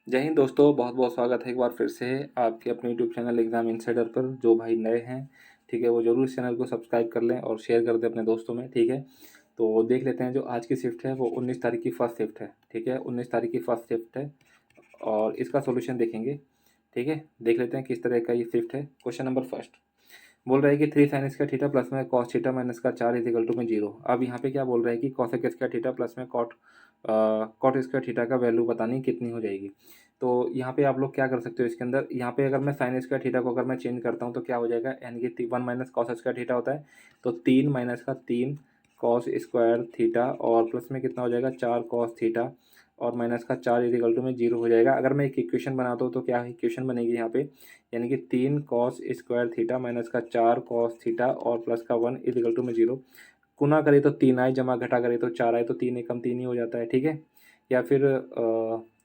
जय हिंद दोस्तों, बहुत बहुत स्वागत है एक बार फिर से आपके अपने यूट्यूब चैनल एग्ज़ाम इनसाइडर पर। जो भाई नए हैं, ठीक है, वो ज़रूर इस चैनल को सब्सक्राइब कर लें और शेयर कर दें अपने दोस्तों में, ठीक है। तो देख लेते हैं, जो आज की शिफ्ट है वो 19 तारीख की फर्स्ट शिफ्ट है, ठीक है। 19 तारीख की फर्स्ट शिफ्ट है और इसका सॉल्यूशन देखेंगे, ठीक है। देख लेते हैं किस तरह का ये शिफ्ट है। क्वेश्चन नंबर फर्स्ट बोल रहा है कि 3 साइन स्क्वायर थीटा प्लस में कॉस थीटा माइनस का 4 इज इक्वल टू में 0। अब यहाँ पे क्या बोल रहा है कि कॉसेक स्क्वायर थीटा प्लस में कॉट स्क्वायर थीटा का वैल्यू बतानी कितनी हो जाएगी। तो यहाँ पे आप लोग क्या कर सकते हो इसके अंदर, यहाँ पे अगर मैं साइन स्क्वायर थीटा को अगर मैं चेंज करता हूँ तो क्या हो जाएगा, यानी कि 1 माइनस कॉस स्क्वायर थीटा होता है, तो 3 माइनस का 3 कॉस स्क्वायर थीटा और प्लस में कितना हो जाएगा 4 कॉस थीटा और माइनस का 4 इज इक्वल टू में 0 हो जाएगा। अगर मैं एक इक्वेशन बनाता हूँ तो क्या इक्वेशन बनेगी यहाँ पे, यानी कि 3 कॉस स्क्वायर थीटा माइनस का 4 कॉस थीटा और प्लस का 1 इज इक्वल टू में 0। गुना करे तो 3 आए, जमा घटा करे तो 4 आए, तो 3 एकम 3 ही हो जाता है, ठीक है। या फिर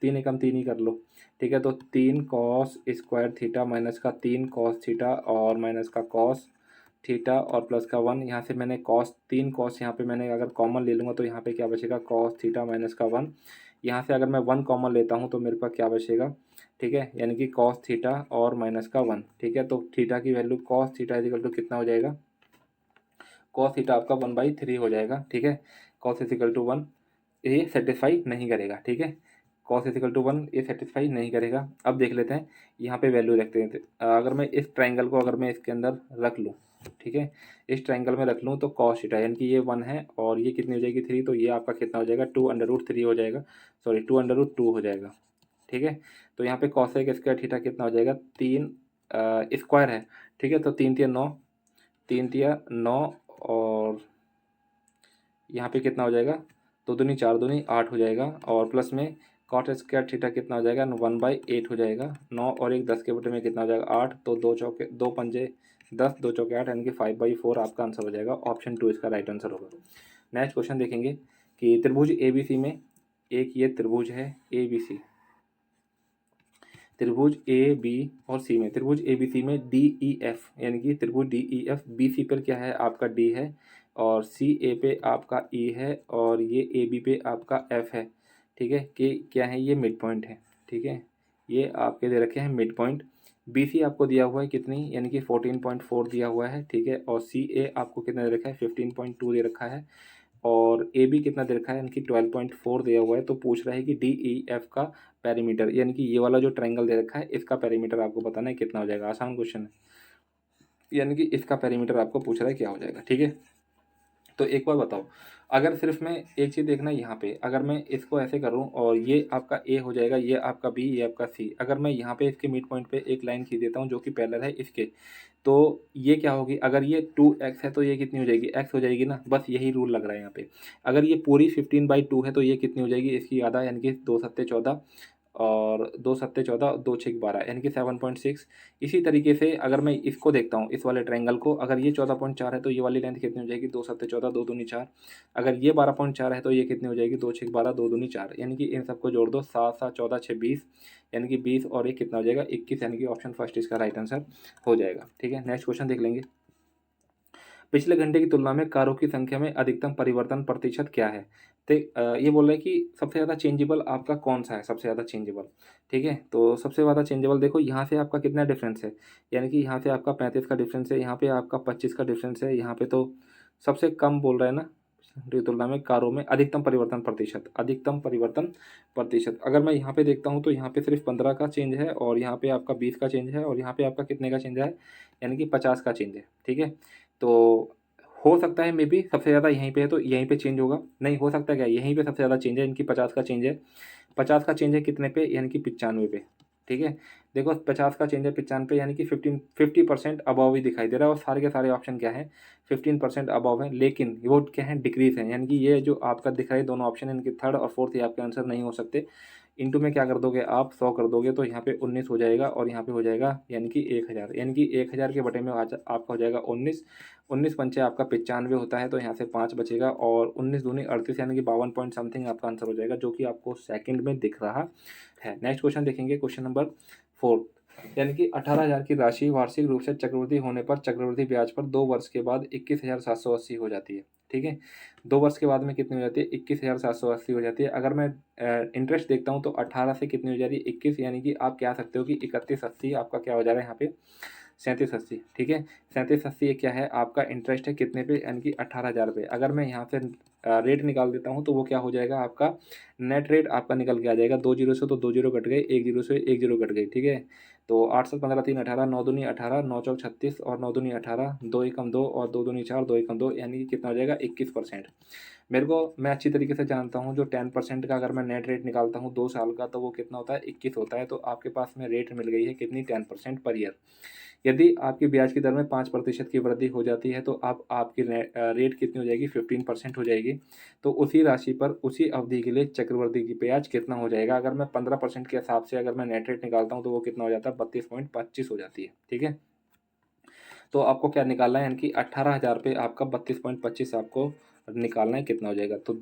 3 एकम 3 ही कर लो, ठीक है। तो 3 कॉस स्क्वायर थीटा माइनस का 3 कॉस थीटा और माइनस का कॉस थीटा और प्लस का 1। यहाँ से मैंने कॉस 3 कॉस यहाँ पे मैंने अगर कॉमन ले लूँगा तो यहाँ पे क्या बचेगा, कॉस थीटा माइनस का 1। यहाँ से अगर मैं 1 कॉमन लेता हूँ तो मेरे पास क्या बचेगा, ठीक है, यानी कि कॉस थीटा और माइनस का 1, ठीक है। तो थीटा की value cos theta is equal to कितना हो जाएगा, कॉस थीटा आपका 1/3 हो जाएगा, ठीक है। कॉस इजिकल टू 1 ये सेटिस्फाई नहीं करेगा, ठीक है। कॉस इजिकल टू 1 ये सेटिस्फाई नहीं करेगा। अब देख लेते हैं, यहाँ पे वैल्यू रखते हैं। अगर मैं इस ट्राइंगल को अगर मैं इसके अंदर रख लूँ, ठीक है, इस ट्राइंगल में रख लूँ तो कॉस थीटा यानी कि ये 1 है और ये कितनी हो जाएगी 3, तो ये आपका कितना हो जाएगा 2√3 हो जाएगा, सॉरी 2√2 हो जाएगा, ठीक है। तो यहाँ पे कॉसेक स्क्वायर थीटा कितना हो जाएगा, 3 स्क्वायर है, ठीक है। तो 3 तिया 9, 3 तिया 9 और यहाँ पे कितना हो जाएगा, 2 दूनी 4 दूनी 8 हो जाएगा और प्लस में कॉट स्क्वायर थीटा कितना हो जाएगा 1/8 हो जाएगा। 9 और 1 10 के बटे में कितना हो जाएगा 8, तो 2 चौके 2 पंजे 10, 2 चौके 8 यानी कि 5/4 आपका आंसर हो जाएगा। ऑप्शन 2 इसका राइट आंसर होगा। नेक्स्ट क्वेश्चन देखेंगे कि त्रिभुज ए बी सी में, एक ये त्रिभुज है ए बी सी, त्रिभुज ए बी और सी में, त्रिभुज ए बी सी में डी ई एफ, यानी कि त्रिभुज D E F B C पर क्या है आपका डी है और सी ए पे आपका ई है और ये ए बी पे आपका एफ है, ठीक है। कि क्या है, ये मिड पॉइंट है, ठीक है। ये आपके दे रखे हैं मिड पॉइंट। बी सी आपको दिया हुआ है कितनी, यानी कि 14.4 दिया हुआ है, ठीक है। और सी ए आपको कितना दे रखा है 15.2 दे रखा है और ए बी कितना दे रखा है, यानी कि 12.4 दिया हुआ है। तो पूछ रहा है कि डी ई एफ का पेरीमीटर, यानी कि ये वाला जो ट्रायंगल दे रखा है इसका पेरीमीटर आपको बताना है कितना हो जाएगा। आसान क्वेश्चन है, यानी कि इसका पेरीमीटर आपको पूछ रहा है क्या हो जाएगा, ठीक है। तो एक बार बताओ, अगर सिर्फ मैं एक चीज़ देखना यहाँ पे, अगर मैं इसको ऐसे करूँ और ये आपका ए हो जाएगा, ये आपका बी, ये आपका सी, अगर मैं यहाँ पे इसके मिड पॉइंट पे एक लाइन खींच देता हूँ जो कि पैरेलल है इसके, तो ये क्या होगी, अगर ये 2x है तो ये कितनी हो जाएगी, x हो जाएगी ना। बस यही रूल लग रहा है यहाँ पे। अगर ये पूरी 15/2 है तो ये कितनी हो जाएगी, इसकी आधा, यानी कि 2 सत्ते 14 और 2 सत्ते 14, 2 छः 12 यानी कि 7.6। इसी तरीके से अगर मैं इसको देखता हूँ, इस वाले ट्रायंगल को, अगर ये 14.4 है तो ये वाली लेंथ कितनी हो जाएगी, 2 सत्ते 14, 2 दूनी 4। अगर ये 12.4 है तो ये कितनी हो जाएगी, 2 छः 12, 2 दूनी 4, यानी कि इन सबको जोड़ दो, 7 7 14 6 20, यानी कि 20 और एक कितना हो जाएगा 21, यानी कि ऑप्शन फर्स्ट इसका राइट आंसर हो जाएगा, ठीक है। नेक्स्ट क्वेश्चन देख लेंगे। पिछले घंटे की तुलना में कारों की संख्या में अधिकतम परिवर्तन प्रतिशत क्या है। तो ये बोल रहा है कि सबसे ज़्यादा चेंजेबल आपका कौन सा है, सबसे ज़्यादा चेंजेबल, ठीक है। तो सबसे ज़्यादा चेंजेबल देखो, यहाँ से आपका कितना डिफरेंस है, यानी कि यहाँ से आपका 35 का डिफरेंस है, यहाँ पे आपका 25 का डिफरेंस है, यहाँ पे तो सबसे कम बोल रहा है ना की तुलना में कारों में अधिकतम परिवर्तन प्रतिशत, अधिकतम परिवर्तन प्रतिशत। अगर मैं यहाँ पे देखता हूँ तो यहाँ पे सिर्फ 15 का चेंज है और यहाँ पे आपका 20 का चेंज है और यहाँ पे आपका कितने का चेंज है, यानी कि 50 का चेंज है, ठीक है। तो हो सकता है मे बी सबसे ज़्यादा यहीं पे है तो यहीं पे चेंज होगा, नहीं हो सकता क्या, यहीं पे सबसे ज़्यादा चेंज है, इनकी 50 का चेंज है। 50 का चेंज है कितने पे, यानी कि 95 पे, ठीक है। देखो 50 का चेंज है 95 पे, यानी कि 50% अबव ही दिखाई दे रहा है और सारे के सारे ऑप्शन क्या है 15% अबव है, लेकिन वो क्या है डिक्रीज है, यानी कि ये जो आपका दिख रहा है दोनों ऑप्शन, इनके थर्ड और फोर्थ ये आपके आंसर नहीं हो सकते। इंटू में क्या कर दोगे आप 100 कर दोगे तो यहाँ पे 19 हो जाएगा और यहाँ पे हो जाएगा यानी कि 1000, यानी कि 1000 के बटे में आज आपका हो जाएगा 19, 19 पंचे आपका 95 होता है, तो यहाँ से 5 बचेगा और 19 दूनी 38 यानी कि 52 पॉइंट समथिंग आपका आंसर हो जाएगा, जो कि आपको सेकंड में दिख रहा है। नेक्स्ट क्वेश्चन देखेंगे, क्वेश्चन नंबर 4, यानी कि 18,000 की राशि वार्षिक रूप से चक्रवृद्धि होने पर चक्रवृद्धि ब्याज पर 2 वर्ष के बाद 21,780 हो जाती है, ठीक है। 2 वर्ष के बाद में कितनी हो जाती है? 21,780 हो जाती है। अगर मैं इंटरेस्ट देखता हूँ तो 18 से कितनी हो जा रही है? 21, यानी कि आप कह सकते हो कि 3180 आपका क्या हो जा रहा है यहाँ पे? 3780, ठीक है। 3780 ये क्या है? आपका इंटरेस्ट है कितने पे? यानी कि 18,000 पे। अगर मैं यहाँ से रेट निकाल देता हूँ तो वो क्या हो जाएगा आपका? नेट रेट आपका निकल के आ जाएगा। 2 जीरो से तो 2 जीरो कट गए, 1 जीरो से 1 जीरो कट गई, ठीक है। तो 8 7 15 3 18, 9 दूनी 18, 9 चौक 36 और 9 दूनी 18, 2 एकम 2 और 2 दूनी 4, 2 एकम 2, यानी कि कितना हो जाएगा? 21%। मेरे को मैं अच्छी तरीके से जानता हूँ जो 10% का अगर मैं नेट रेट निकालता हूँ 2 साल का तो वो कितना होता है? 21 होता है। तो आपके पास में रेट मिल गई है कितनी? 10% पर ईयर। यदि आपकी ब्याज की दर में 5% की वृद्धि हो जाती है तो आपकी रेट कितनी हो जाएगी? 15% हो जाएगी। तो उसी राशि पर उसी अवधि के लिए चक्रवृद्धि की ब्याज कितना हो जाएगा? अगर मैं 15% के हिसाब से अगर मैं नेट रेट निकालता हूँ तो वो कितना हो जाता है? 32.25 हो जाती है, ठीक है। तो आपको क्या निकालना है? यानी कि 18,000 पे आपका 32.25 आपको निकालना है। कितना हो जाएगा? तो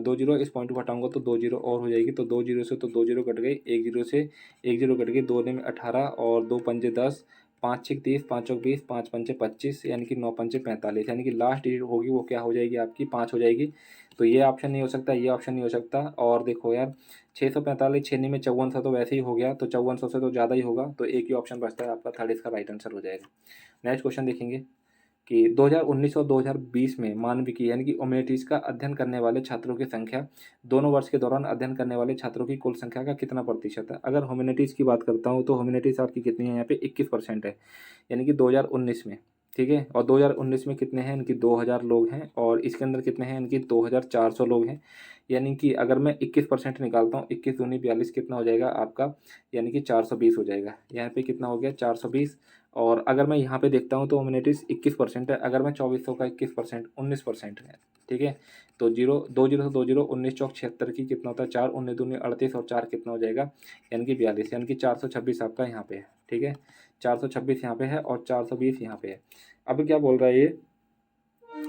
2 जीरो इस पॉइंट को हटाऊंगा तो 2 जीरो और हो जाएगी। तो 2 जीरो से तो 2 जीरो कट गई, 1 जीरो से 1 जीरो कट गई, 2 में 18 और 2 पंजे 10, 5 छः 30, 5 चौक 20, 5 पंचे 25, यानी कि 9 पंचे 45, यानी कि लास्ट डिजिट होगी वो क्या हो जाएगी आपकी? 5 हो जाएगी। तो ये ऑप्शन नहीं हो सकता, ये ऑप्शन नहीं हो सकता। और देखो यार 645, 6 में 5400 तो वैसे ही हो गया, तो 5400 से तो ज़्यादा ही होगा। तो एक ही ऑप्शन बचता है आपका, थर्ड इसका राइट आंसर हो जाएगा। नेक्स्ट क्वेश्चन देखेंगे कि 2019 और 2020 में मानविकी यानी कि ह्यूमैनिटीज़ का अध्ययन करने वाले छात्रों की संख्या, दोनों वर्ष के दौरान अध्ययन करने वाले छात्रों की कुल संख्या का कितना प्रतिशत है? अगर ह्यूमैनिटीज़ की बात करता हूँ तो ह्यूमैनिटीज़ आपकी कितनी है? यहाँ पे 21% है, यानी कि 2019 में, ठीक है। और 2019 में कितने हैं? इनकी 2000 लोग हैं, और इसके अंदर कितने हैं? इनकी 2400 लोग हैं। यानी कि अगर मैं 21% निकालता हूँ, 21 दूनी 42, कितना हो जाएगा आपका? यानी कि 420 हो जाएगा। यहाँ पे कितना हो गया? 420। और अगर मैं यहाँ पे देखता हूँ तो ह्यूमैनिटीज़ 21% है। अगर मैं 2400 का 21% 19% है, ठीक है। तो 2 जीरो से 2 जीरो, 19 चौक 76 की कितना होता है? 4, 19 दूनी 38 और 4 कितना हो जाएगा? यानी कि 42, यानी कि 426 आपका यहाँ पे है, ठीक है। 426 यहाँ पे है और 420 यहाँ पे है। अब क्या बोल रहा है ये?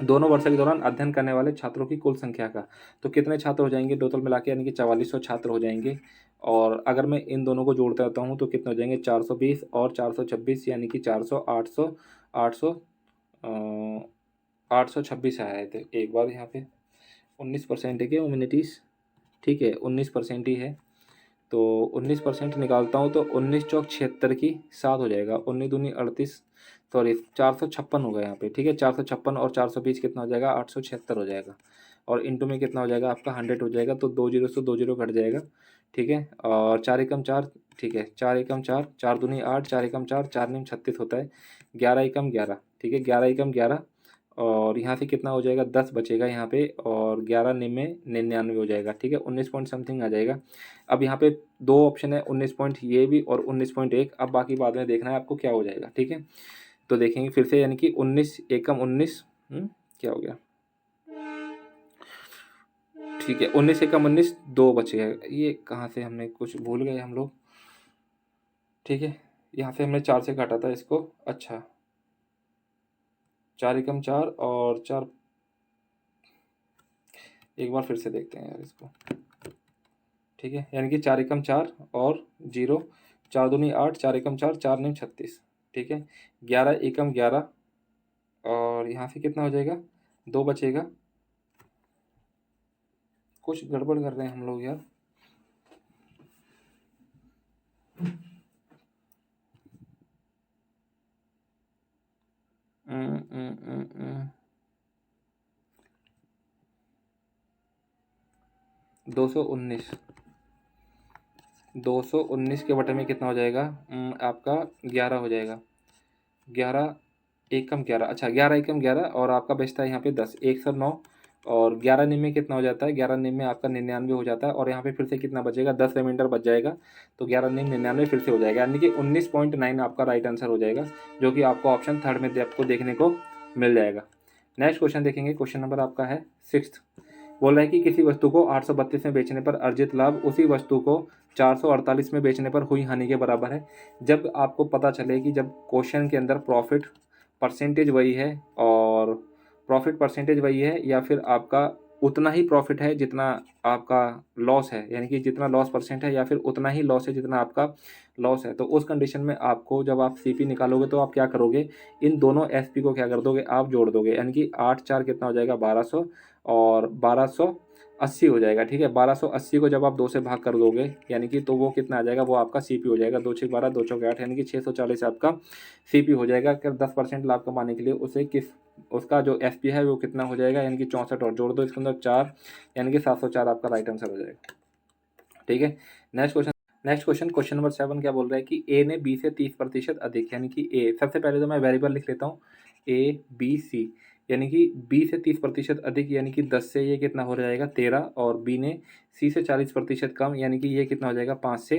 दोनों वर्ष के दौरान अध्ययन करने वाले छात्रों की कुल संख्या का, तो कितने छात्र हो जाएंगे टोटल मिला के? यानी कि 4400 छात्र हो जाएंगे। और अगर मैं इन दोनों को जोड़ता रहता हूँ तो कितने हो जाएंगे? 420 और 426, यानी कि 400, 800, 800, 826 आया थे एक बार यहाँ पे। 19% है क्या ह्यूमैनिटीज़? ठीक है, 19% ही है। तो 19% निकालता हूँ तो 19 चौक 76 की 7 हो जाएगा, 19 दूनी 38, सॉरी 456 होगा यहाँ पे, ठीक है। 456 और 420 कितना हो जाएगा? 876 हो जाएगा। और इंटू में कितना हो जाएगा आपका? 100 हो जाएगा। तो 2 जीरो से 2 जीरो घट जाएगा, ठीक है। और 4 एकम 4, ठीक है, 4 एकम 4, 4 दूनी 8, 4 एकम 4, 4 नीम 36 होता है, 11 एकम 11, ठीक है, 11 एकम 11। और यहाँ से कितना हो जाएगा? 10 बचेगा यहाँ पे, और 11 निन्यानवे में 99 हो जाएगा, ठीक है। 19 पॉइंट समथिंग आ जाएगा। अब यहाँ पे दो ऑप्शन है, 19 पॉइंट ये भी और 19.1। अब बाकी बाद में देखना है आपको क्या हो जाएगा, ठीक है। तो देखेंगे फिर से, यानी कि 19 एकम 19, क्या हो गया? ठीक है, 19 एकम 19, 2 बचे हैं। ये कहाँ से हमने कुछ भूल गए हम लोग, ठीक है। यहाँ से हमने 4 से काटा था इसको, अच्छा 4 एकम 4 और 4, एक बार फिर से देखते हैं यार इसको, ठीक है। यानी कि 4 एकम 4 और 0, 4 दूनी 8, 4 एकम 4, 4 नीम 36, ठीक है। 11 एकम 11, और यहाँ से कितना हो जाएगा? 2 बचेगा। कुछ गड़बड़ कर रहे हैं हम लोग यार। अम, अम, अम, अम, 219, 219 के बटे में कितना हो जाएगा? आपका 11 हो जाएगा। 11 एकम 11, अच्छा 11 एकम 11, और आपका बचता है यहाँ पे 10, 109। और 11 निम में कितना हो जाता है? 11 निम में आपका 99 हो जाता है, और यहाँ पे फिर से कितना बचेगा? 10 रिमाइंडर बच जाएगा। तो 11 निम 99 फिर से हो जाएगा, यानी कि 19.9 आपका राइट आंसर हो जाएगा, जो कि आपको ऑप्शन थर्ड में आपको देखने को मिल जाएगा। नेक्स्ट क्वेश्चन देखेंगे, क्वेश्चन नंबर आपका है 6th। बोल रहा है कि किसी वस्तु को 832 में बेचने पर अर्जित लाभ उसी वस्तु को 448 में बेचने पर हुई हानि के बराबर है। जब आपको पता चले कि जब क्वेश्चन के अंदर प्रॉफिट परसेंटेज वही है, और प्रॉफिट परसेंटेज वही है, या फिर आपका उतना ही प्रॉफिट है जितना आपका लॉस है, यानी कि जितना लॉस परसेंट है या फिर उतना ही लॉस है जितना आपका लॉस है। तो उस कंडीशन में आपको जब आप सीपी निकालोगे तो आप क्या करोगे, इन दोनों एसपी को क्या कर दोगे, आप जोड़ दोगे, यानी कि 8 4 कितना हो जाएगा 1200 और 1280 हो जाएगा। ठीक है, 1280 को जब आप 2 से भाग कर दोगे यानी कि तो वो कितना आ जाएगा, वो आपका सीपी हो जाएगा। 2 6 12 2 चौके 8 यानी कि 640 आपका सीपी हो जाएगा। अगर 10% लाभ कमाने के लिए उसे उसका जो एसपी है वो कितना हो जाएगा, यानी कि 64 और जोड़ दो इसके अंदर 4 यानी कि 704 आपका राइट आंसर हो जाएगा। ठीक है, क्वेश्चन नंबर 7 क्या बोल रहा है कि ए ने बी से 30% अधिक, यानी कि ए, सबसे पहले तो मैं वेरिएबल लिख लेता हूँ, ए बी सी, यानी कि बी से 30% अधिक यानी कि 10 से ये कितना हो जाएगा 13, और बी ने सी से 40% कम यानी कि ये कितना हो जाएगा 5 से,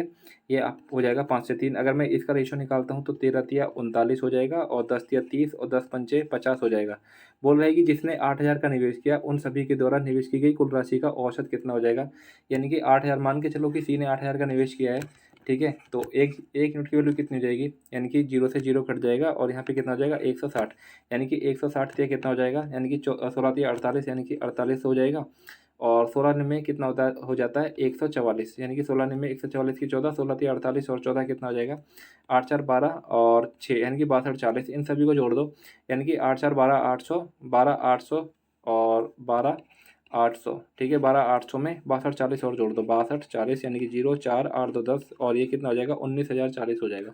ये आप हो जाएगा 5 से 3। अगर मैं इसका रेशो निकालता हूँ तो 13 तिया 39 हो जाएगा और 10 तिया 30 और 10 पंचे 50 हो जाएगा। बोल रहा है कि जिसने 8000 का निवेश किया उन सभी के द्वारा निवेश की गई कुल राशि का औसत कितना हो जाएगा, यानी कि 8000 मान के चलो कि सी ने 8000 का निवेश किया है। ठीक है, तो एक यूनिट की वैल्यू कितनी हो जाएगी, यानी कि 0 से 0 कट जाएगा और यहाँ पे कितना हो जाएगा 160, यानी कि 160 से कितना हो जाएगा, यानी कि 16 से 48 यानी कि 48 हो जाएगा। और 16 में कितना हो जाता है 144, यानी कि 16 में 144 की 14, 16 थी 48 और 14 कितना हो जाएगा 8 4 12 और 6 यानी कि 62 40, इन सभी को जोड़ दो, यानी कि 8 4 12 800, 12 800 और 12 800। ठीक है, 12 800 में 62 40 और जोड़ दो, 62 40 यानी कि 0 4 8 2 10 और ये कितना हो जाएगा 19,040 हो जाएगा।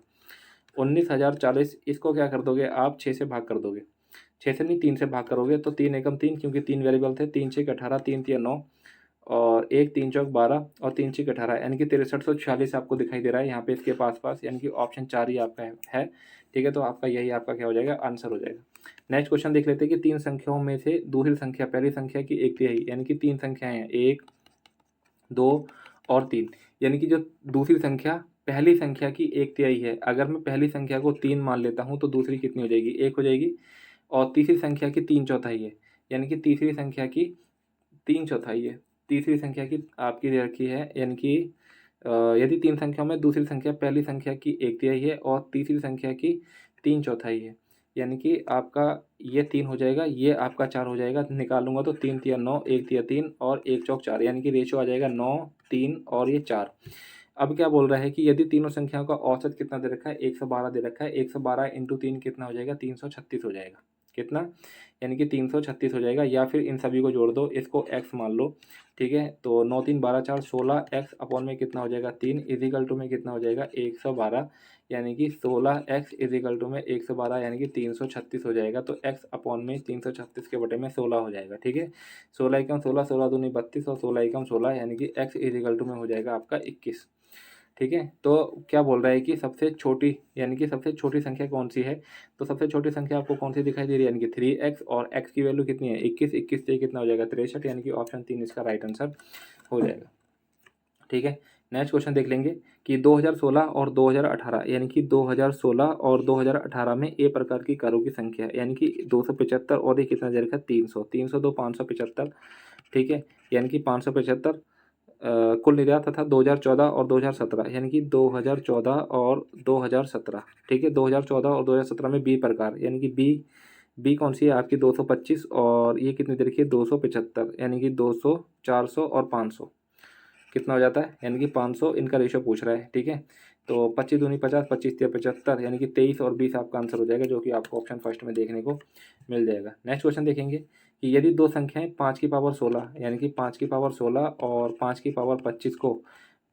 19,040 इसको क्या कर दोगे आप 6 से भाग कर दोगे, 6 से नहीं 3 से भाग करोगे तो 3 एकम 3, क्योंकि 3 वेरिएबल थे, 3 6 18, 3 3 9 और 1 3 चौक 12 और 3 6 18, यानी कि 6346 आपको दिखाई दे रहा है यहाँ पे इसके पास, यानी कि ऑप्शन 4 ही आपका है। ठीक है, तो आपका यही आपका क्या हो जाएगा आंसर हो जाएगा। नेक्स्ट क्वेश्चन देख लेते हैं कि 3 संख्याओं में से दूसरी संख्या पहली संख्या की 1/3, यानी कि 3 संख्याएं हैं 1 2 और 3, यानी कि जो दूसरी संख्या पहली संख्या की 1/3 है, अगर मैं पहली संख्या को 3 मान लेता हूँ तो दूसरी कितनी हो जाएगी 1 हो जाएगी, और तीसरी संख्या की 3/4 है, यानी कि तीसरी संख्या की 3/4 है। तीसरी संख्या की आपकी दे रखी है, यानी कि यदि 3 संख्याओं में दूसरी संख्या पहली संख्या की 1/3 है और तीसरी संख्या की 3/4 है, यानी कि आपका ये 3 हो जाएगा, ये आपका 4 हो जाएगा, निकालूंगा तो 3 तिया 9, 1 तिया 3 और 1 चौक 4, यानी कि रेशो आ जाएगा 9 3 और ये 4। अब क्या बोल रहा है कि यदि तीनों संख्याओं का औसत कितना दे रखा है 112 दे रखा है, 112 इंटू 3 कितना हो जाएगा 336 हो जाएगा, कितना, यानी कि 336 हो जाएगा, या फिर इन सभी को जोड़ दो, इसको x मान लो। ठीक है, तो 9 3 12 4 16 x अपॉन में कितना हो जाएगा 3 इजिकल टू में कितना हो जाएगा 112, यानी कि 16x इजिकल टू में 112 यानी कि 336 हो जाएगा। तो x अपॉन में 336 के बटे में 16 हो जाएगा। ठीक है, 16 एकम 16, 16 दूनी 32 और 16 एकम 16, यानी कि x इजिकल टू में हो जाएगा आपका 21। ठीक है, तो क्या बोल रहा है कि सबसे छोटी, यानी कि सबसे छोटी संख्या कौन सी है, तो सबसे छोटी संख्या आपको कौन सी दिखाई दे रही है, यानी कि 3x और x की वैल्यू कितनी है 21, 21 से कितना हो जाएगा 63, यानी कि ऑप्शन 3 इसका राइट आंसर हो जाएगा। ठीक है, नेक्स्ट क्वेश्चन देख लेंगे कि 2016 और 2018, यानी कि 2016 और 2018 में ए प्रकार की कारों की संख्या है, यानी कि 275 और ये कितना दे रखा है 300, 302 575। ठीक है, यानी कि 575 कुल निर्यात तथा 2014 और 2017, यानी कि 2014 और 2017। ठीक है, 2014 और 2017 में बी प्रकार, यानी कि बी कौन सी है आपकी 225 और ये कितनी दे रखी है 275, यानी कि 200 400 और 500 कितना हो जाता है, यानी कि 500, इनका रेशो पूछ रहा है। ठीक है, तो 25 दूनी 50, 25 तिया 75, यानी कि 23 और 20 आपका आंसर हो जाएगा, जो कि आपको ऑप्शन फर्स्ट में देखने को मिल जाएगा। नेक्स्ट क्वेश्चन देखेंगे कि यदि दो संख्याएं 5 की पावर 16, यानी कि 5 की पावर 16 और 5 की पावर 25 को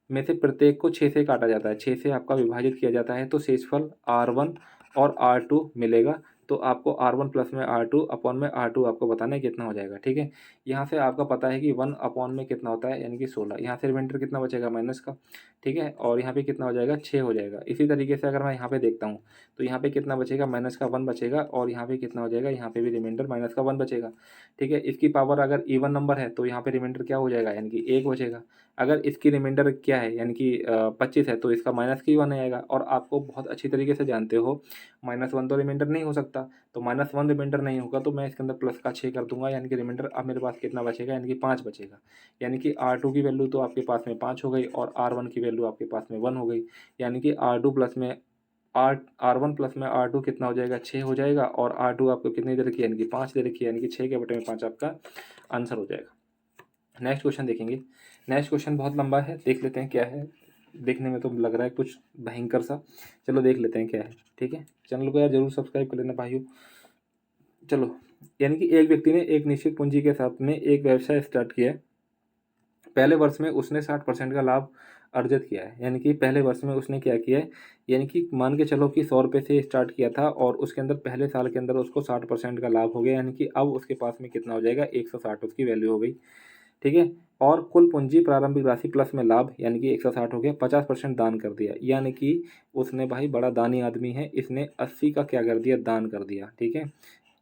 में से प्रत्येक को 6 से काटा जाता है, 6 से आपका विभाजित किया जाता है, तो शेषफल R1 और R2 मिलेगा। तो आपको R1 प्लस में R2 अपॉन में R2 आपको बताना है कितना हो जाएगा। ठीक है, यहाँ से आपका पता है कि 1 अपॉन में कितना होता है, यानी कि 16, यहाँ से रिमाइंडर कितना बचेगा माइनस का। ठीक है, और यहाँ पे कितना हो जाएगा 6 हो जाएगा। इसी तरीके से अगर मैं यहाँ पे देखता हूँ तो यहाँ पे कितना बचेगा माइनस का 1 बचेगा, और यहाँ पे कितना हो जाएगा, यहाँ पे भी रिमाइंडर माइनस का 1 बचेगा। ठीक है, इसकी पावर अगर इवन नंबर है तो यहाँ पे रिमाइंडर क्या हो जाएगा, यानी कि 1 बचेगा। अगर इसकी रिमाइंडर क्या है, यानी कि 25 है, तो इसका माइनस की 1 आएगा, और आपको बहुत अच्छी तरीके से जानते हो -1 तो रिमाइंडर नहीं हो सकता, तो -1 रिमाइंडर नहीं होगा तो मैं इसके अंदर प्लस का 6 कर दूंगा, यानी कि रिमाइंडर अब मेरे पास कितना बचेगा, यानी कि 5 बचेगा। यानी कि R2 की वैल्यू तो आपके पास में 5 हो गई और R1 की वैल्यू आपके पास में 1 हो गई, यानी कि R2 प्लस में R1 प्लस में R2 कितना हो जाएगा 6 हो जाएगा, और R2 आपको कितनी दे रखी है, यानी कि 5 दे रखी है, यानी कि 6 के बटे में 5 आपका आंसर हो जाएगा। नेक्स्ट क्वेश्चन देखेंगे। नेक्स्ट क्वेश्चन बहुत लंबा है, देख लेते हैं क्या है। देखने में तो लग रहा है कुछ भयंकर सा, चलो देख लेते हैं क्या है। ठीक है, चैनल को यार जरूर सब्सक्राइब कर लेना भाइयों। चलो, यानी कि एक व्यक्ति ने एक निश्चित पूंजी के साथ में एक व्यवसाय स्टार्ट किया है। पहले वर्ष में उसने 60% का लाभ अर्जित किया है। यानी कि पहले वर्ष में उसने क्या किया है, यानी कि मान के चलो कि 100 रुपये से स्टार्ट किया था और उसके अंदर पहले साल के अंदर उसको 60% का लाभ हो गया। यानी कि अब उसके पास में कितना हो जाएगा, 160 उसकी वैल्यू हो गई। ठीक है, और कुल पूंजी प्रारंभिक राशि प्लस में लाभ यानी कि 160 हो गया। 50% दान कर दिया, यानी कि उसने भाई बड़ा दानी आदमी है, इसने 80 का क्या कर दिया, दान कर दिया। ठीक है,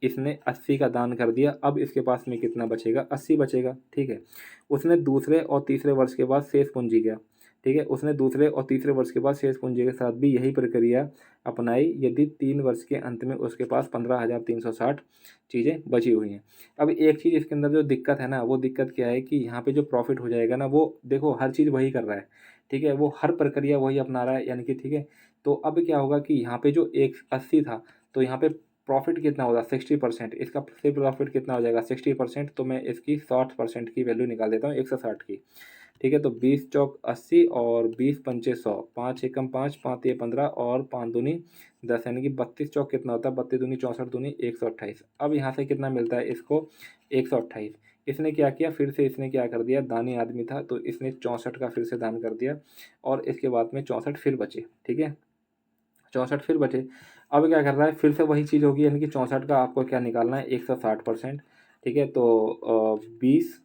इसने 80 का दान कर दिया। अब इसके पास में कितना बचेगा, 80 बचेगा। ठीक है, उसने दूसरे और तीसरे वर्ष के बाद शेष पूंजी किया। ठीक है, उसने दूसरे और तीसरे वर्ष के बाद शेष पूंजी के साथ भी यही प्रक्रिया अपनाई यदि 3 वर्ष के अंत में उसके पास 15,360 चीज़ें बची हुई हैं। अब एक चीज़ इसके अंदर जो दिक्कत है ना, वो दिक्कत क्या है कि यहाँ पे जो प्रॉफिट हो जाएगा ना, वो देखो हर चीज़ वही कर रहा है। ठीक है, वो हर प्रक्रिया वही अपना रहा है, यानी कि ठीक है। तो अब क्या होगा कि यहाँ पे जो 180 था, तो यहाँ पे प्रॉफिट कितना होगा, 60%। इसका सिर्फ प्रॉफिट कितना हो जाएगा, 60%। तो मैं इसकी 60% की वैल्यू निकाल देता हूँ, 160 की। ठीक है, तो 20 चौक 80 और 20 पंचे 100, 5 एकम 5, 5 ये 15 और 5 दूनी 10, यानी कि 32 चौक कितना होता है, 32 दूनी 64 दूनी 128। अब यहाँ से कितना मिलता है इसको, 128। इसने क्या किया, फिर से इसने क्या कर दिया, दानी आदमी था तो इसने 64 का फिर से दान कर दिया और इसके बाद में 64 फिर बचे। ठीक है, 64 फिर बचे। अब क्या कर रहा है, फिर से वही चीज़ होगी, यानी कि 64 का आपको क्या निकालना है, 160%। ठीक है, तो 20।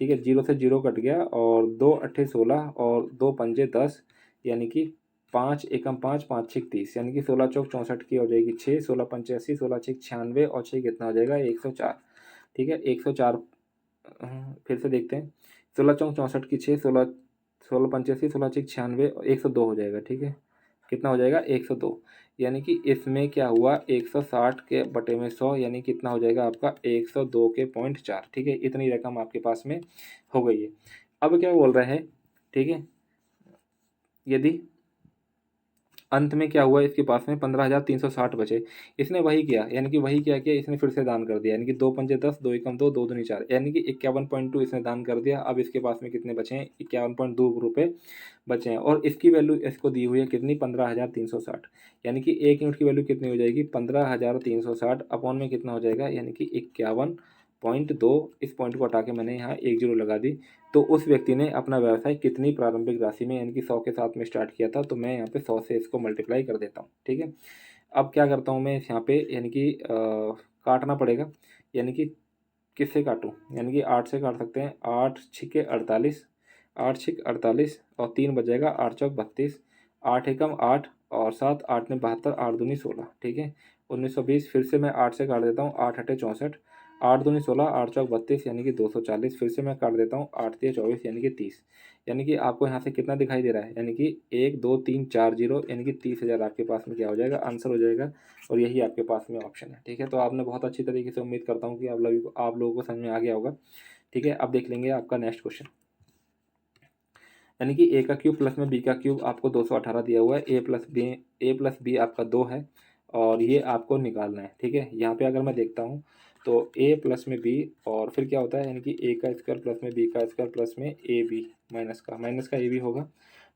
ठीक है, जीरो से जीरो कट गया और 2 अट्ठे 16 और 2 पंजे 10, यानी कि 5 एकम 5, 5 छः 30, यानी कि 16 चौक 64 की हो जाएगी 6, 16 पंचे 80, 16 छः 96 और 6 कितना हो जाएगा, 104। ठीक है, 104। फिर से देखते हैं, 16 चौक 64 की 6, 16 16 पंचासी 16 छः 96 और 102 हो जाएगा। ठीक है, कितना हो जाएगा, 102। यानी कि इसमें क्या हुआ, 160 के बटे में 100, यानी कितना हो जाएगा आपका 102 के पॉइंट 4। ठीक है, इतनी रकम आपके पास में हो गई है। अब क्या बोल रहे हैं, ठीक है, यदि अंत में क्या हुआ, इसके पास में 15,360 बचे। इसने वही किया, यानी कि वही क्या किया, इसने फिर से दान कर दिया। यानी कि 2 पंजे 10, 2 एकम 2, 2 दूनी 4, यानी कि 51.2 इसने दान कर दिया। अब इसके पास में कितने बचे हैं, 51.2 रुपये बचे हैं और इसकी वैल्यू इसको दी हुई है कितनी, 15,360। यानी कि 1 यूनिट की वैल्यू कितनी हो जाएगी, 15,360 अपॉन में कितना हो जाएगा, यानी कि 51.2। इस पॉइंट को हटा के मैंने यहाँ 1 जीरो लगा दी। तो उस व्यक्ति ने अपना व्यवसाय कितनी प्रारंभिक राशि में, यानी कि 100 के साथ में स्टार्ट किया था। तो मैं यहाँ पे 100 से इसको मल्टीप्लाई कर देता हूँ। ठीक है, अब क्या करता हूँ मैं यहाँ पे, यानी कि काटना पड़ेगा। यानी कि किससे काटूँ, यानी कि 8 से काट सकते हैं। 8 छिके 48, 8 छिक 48 और 3 बचेगा, 8 चौक 32, 8 एकम 8 और 7, 8 ने 72, 8 दूनी 16। ठीक है, 1920। फिर से मैं 8 से काट देता हूँ, 8 अठे 64, 8 दूनी 16, 8 चौक 32, यानी कि 240। फिर से मैं काट देता हूँ, 8 तिया 24, यानी कि 30। यानी कि आपको यहाँ से कितना दिखाई दे रहा है, यानी कि 1 2 3 4 जीरो, यानी कि 30,000 आपके पास में क्या हो जाएगा, आंसर हो जाएगा। और यही आपके पास में ऑप्शन है। ठीक है, तो आपने बहुत अच्छी तरीके से, उम्मीद करता हूँ कि आप लोगों को समझ में आ गया होगा। ठीक है, अब देख लेंगे आपका नेक्स्ट क्वेश्चन। यानी कि ए का क्यूब प्लस में बी का क्यूब आपको 218 दिया हुआ है। ए प्लस बी आपका 2 है और ये आपको निकालना है। ठीक है, यहाँ पे अगर मैं देखता हूँ तो ए प्लस में बी और फिर क्या होता है, यानी कि ए का स्क्वायर प्लस में बी का स्क्वायर प्लस में ए बी माइनस का ए बी होगा।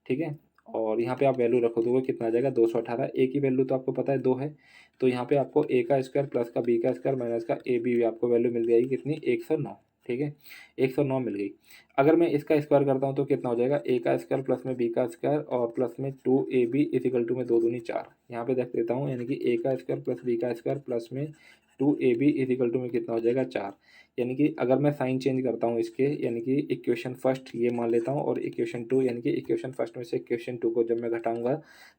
ठीक है, और यहाँ पे आप वैल्यू रखो तो वो कितना आ जाएगा, 218। ए की वैल्यू तो आपको पता है 2 है, तो यहाँ पे आपको ए का स्क्वायर प्लस का बी का स्क्वायर माइनस का ए बी, आपको वैल्यू मिल जाएगी कितनी, 109। ठीक है, 109 मिल गई। अगर मैं इसका स्क्वायर करता हूँ तो कितना हो जाएगा, ए का स्क्वायर प्लस में बी का स्क्वायर और प्लस में 2ab इजिकल टू में 2 दूनी 4। यहाँ पे देख देता हूँ, यानी कि ए का स्क्वायर प्लस बी का स्क्वायर प्लस में 2ab इजिकल टू में कितना हो जाएगा, 4। यानी कि अगर मैं साइन चेंज करता हूँ इसके, यानी कि इक्वेशन फर्स्ट ये मान लेता हूँ और इक्वेशन टू, यानी कि इक्वेशन फर्स्ट में से इक्वेशन टू को जब मैं घटाऊंगा